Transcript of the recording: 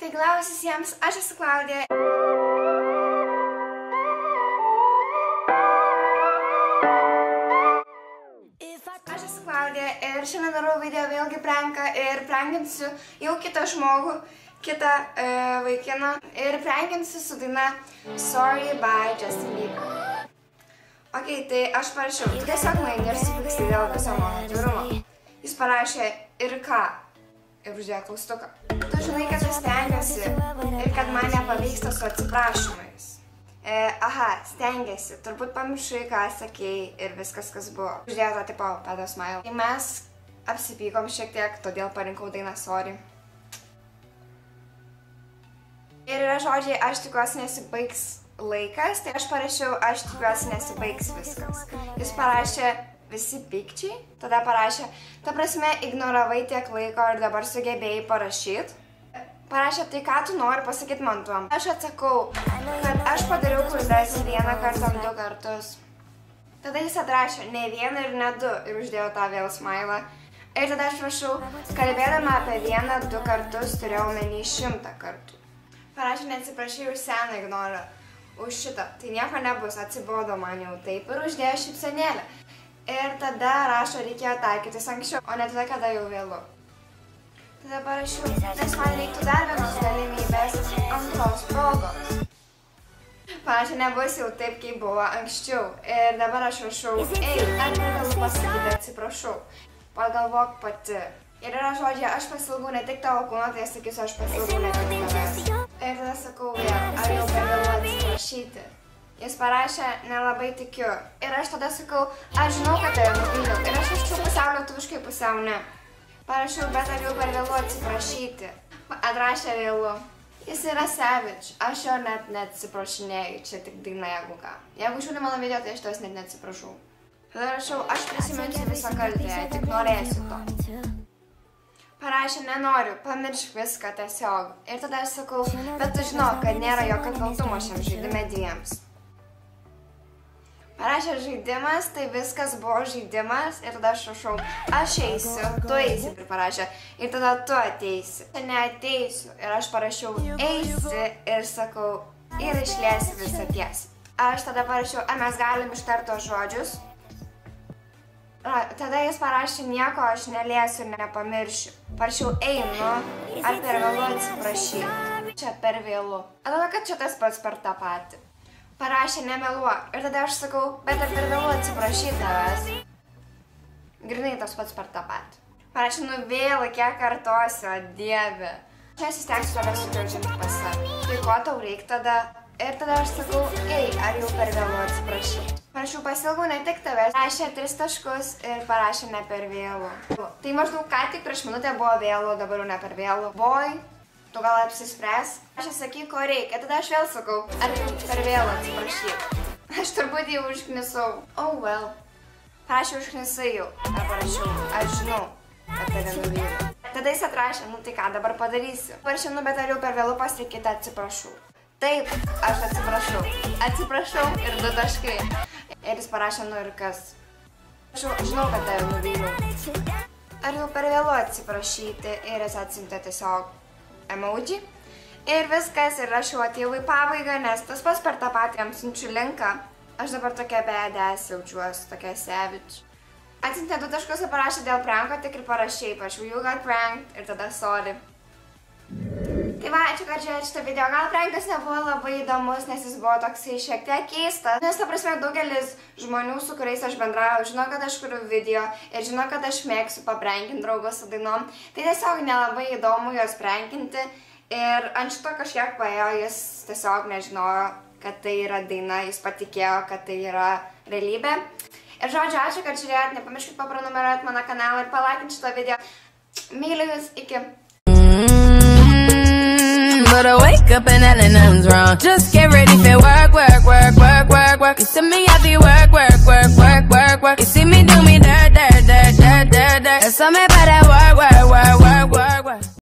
Taigi labas visiems, aš esu Klaudija. Aš esu Klaudija ir šiandien darau video vėlgi pranką ir prankinsiu jau kitą žmogų, kitą vaikiną ir prankinsiu su daina Sorry by Justin Bieber. Ok, tai aš parašiau, tu tiesiog nueini ir supyksti dėl viso mano atvirumo. Jis parašė ir ką? Ir uždėjo klaustuką. Tu žinai, kad aš stengiuosi ir kad man nepavyksta su atsiprašymais. Aha, stengiasi. Turbūt pamiršai, ką sakėjai ir viskas, kas buvo. Uždėjo tą tipo pedo smile. Tai mes apsipykom šiek tiek, todėl parinkau dainą Sorry. Ir yra žodžiai, aš tikiuosi nesibaigs laikas, tai aš parašiau, aš tikiuosi nesibaigs viskas. Jis parašė visi pykčiai, tada parašė, ta prasme, ignoravai tiek laiko ir dabar sugebėjai parašyti. Parašė, tai ką tu nori pasakyti man tuom. Aš atsakau, kad aš padariau klaidas vieną kartą, 2 kartus. Tada jis atrašė, ne vieną ir ne 2 ir uždėjo tą vėl smilą. Ir tada aš rašau, kalbėdama apie 1-2 kartus turėjau omeny 100 kartų. Parašė, neatsiprašai už seną ignorą, už šitą. Tai nieko nebus, atsibodo man jau taip ir uždėjo šypsenėlę. Ir tada rašo, reikėjo taikytis anksčiau, o ne tada, kada jau vėlu. Tada parašiau, nes man reiktų dar vienos galimybės antros progos. Parašė, nebus jau taip, kaip buvo anksčiau. Ir dabar aš rašau, ei, ar negaliu pasakyti, atsiprašau. Pagalvok pati. Ir yra žodžiai, aš pasilgau ne tik tavo kūno, tai sakysiu, aš pasilgau ne tik tavęs. Ir tada sakau vėl, ar jau per vėlu atsiprašyti. Jis parašė, nelabai tikiu. Ir aš tada sakau, aš žinau, kad tave nuvyliau. Ir aš raščiau pusiau lietuviškai, pusiau ne. Parašiau, bet ar jau per vėlu atsiprašyti. Atrašė vėlu. Jis yra savage. Aš jo net neatsiprašinėjau. Čia tik daina, jeigu ką. Jeigu žiūri mano video, tai aš tos net neatsiprašau. Tada rašau, aš prisiminsiu visą kaltę, tik norėsiu to. Parašė, nenoriu, pamiršk viską tiesiog. Ir tada aš sakau, bet tu žinau, kad nėra jokio kaltumo šiam žaidime dviems. Parašė žaidimas, tai viskas buvo žaidimas ir tada aš rašau, aš eisiu, tu eisi ir parašė, ir tada tu ateisi. Neateisiu ir aš parašiau, eisi ir sakau, ir išliesi visą tiesą. Aš tada parašiau, ar mes galim ištarti tos žodžius. Tada jis parašė, nieko aš neliesiu ir nepamiršiu. Parašiau, einu, ar per vėlu atsiprašyti. Čia per vėlu. Atrodo, kad čia tas pats per tą patį. Parašė, nemeluok. Ir tada aš sakau, bet ar per vėlu atsiprašyti tavęs. Grinai tas pats per tą patį. Parašė, nu vėl, kiek kartosiu, o dieve. Čia įsistengsiu tave sudžiaužinti pas save. Tai ko tau reik tada? Ir tada aš sakau, ei, ar jau per vėlu atsiprašyti. Parašiau, pasilgau ne tik tavęs. Parašė 3 taškus ir parašė ne per vėlu. Tai maždaug ką tik prieš minutę buvo vėlu, dabar jau ne per vėlu. Boy, tu gal apsispręs? Aš sakyk, ko reikia. Tada aš vėl sakau, ar jau per vėlu atsiprašyti. Aš turbūt jau užknisau. Oh well. Parašiau, užknisai jau. Ar parašiau, aš žinau, kad tave nuvyliau. Tada jis atrašė, nu tai ką dabar padarysiu. Parašiau, nu bet ar jau per vėlu pasakyti, atsiprašau. Taip, aš atsiprašau. Atsiprašau ir 2 taškai. Ir jis parašė, nu ir kas. Aš žinau, kad tave nuvyliau. Ar jau per vėlu atsiprašyti ir jis atsiuntė tiesiog emoji. Ir viskas, ir aš jau atėjau į pabaigą, nes tas pas per tą patį jam siunčiu linką. Aš dabar tokia badass jaučiuosi, tokia savage. Atsiuntė 2 taškus ir parašė dėl pranko, tik ir parašė, parašiau, you got pranked ir tada sorry. Tai va, ačiū, kad žiūrėjote šitą video. Gal prankas nebuvo labai įdomus, nes jis buvo toksai šiek tiek keistas. Nes, ta prasme, daugelis žmonių, su kuriais aš bendrauju, žino, kad aš kuriu video ir žino, kad aš mėgsiu paprankinti draugus su dainom. Tai tiesiog nelabai įdomu juos prankinti. Ir ant šito kažkiek paėjo, jis tiesiog nežinojo, kad tai yra daina, jis patikėjo, kad tai yra realybė. Ir žodžiu, ačiū, kad žiūrėjote. Nepamirškit paprenumeruoti mano kanalą ir palaikinti šitą video. Myliu jūs, iki. But I wake up and nothing's wrong. Just get ready for work, work, work, work, work, work. You see me, I be work, work, work, work, work, work. You see me do me